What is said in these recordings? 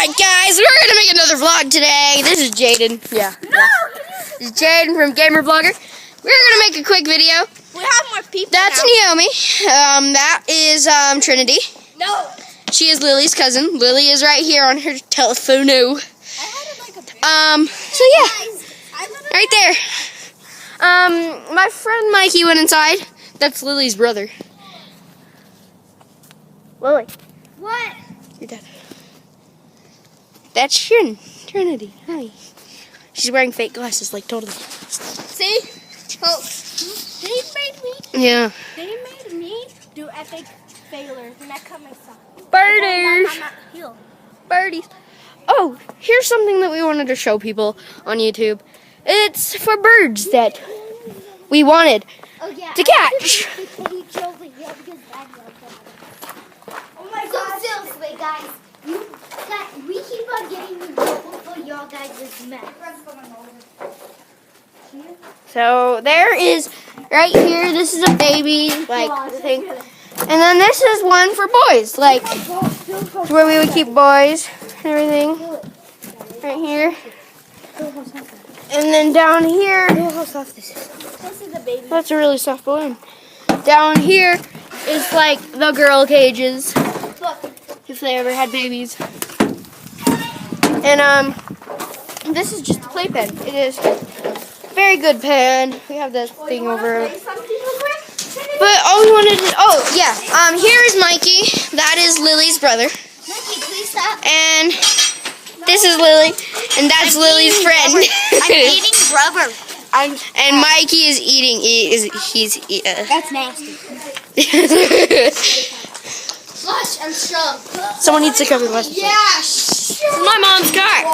Alright guys, we're gonna make another vlog today. This is Jaden. Yeah. This is Jaden from Gamer Vlogger. We're gonna make a quick video. We have more people. That's now. Naomi. That is Trinity. No. She is Lily's cousin. Lily is right here on her telephone. So yeah. Right there. My friend Mikey went inside. That's Lily's brother. Lily. What? Your dad. That's Trinity. Hi. She's wearing fake glasses, like totally. See? Oh, they made me. Yeah. They made me do epic failures, and I cut myself. Birders. Birdies. Oh, here's something that we wanted to show people on YouTube. It's for birds that we wanted to catch. Oh my God! So seriously, guys, we keep on getting the rope for y'all guys' mess. So there is right here. This is a baby, like the thing, and then this is one for boys, like where we would keep boys and everything. Right here, and then down here. This is a baby. That's a really soft balloon. Down here is like the girl cages, if they ever had babies. And this is just a playpen. It is a very good pen. We have this thing over. But all we wanted to, here is Mikey. That is Lily's brother. Mikey, please stop. And this is Lily, and that's Lily's friend. I'm eating rubber. And Mikey is eating. That's nasty. Flush, I'm strong. Someone needs to cover the glasses. Yeah. My mom's car.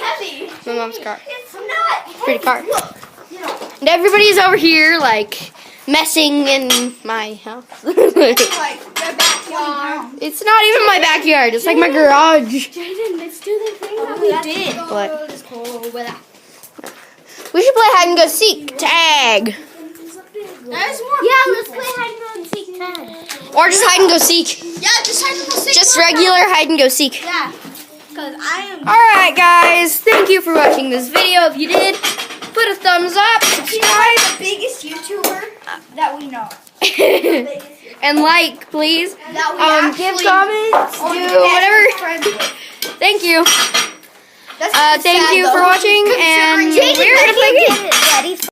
Heavy. My mom's car. I'm not. Pretty car. And everybody's over here, like, messing in my house. Like their backyard. It's not even my backyard. It's like my garage. Jaden, let's do the thing that we did. What? We should play hide and go seek. Tag. There's more. Yeah, let's play hide and go seek tag. Or just hide and go seek. Yeah, just hide and go seek. Just regular hide and go seek. Yeah. Because I am. Alright, guys. Thank you for watching this video. If you did, put a thumbs up. Subscribe. The biggest YouTuber that we know. And like, please. That we Give comments. Do whatever. Thank you. Thank you for watching. And we're going to play a game.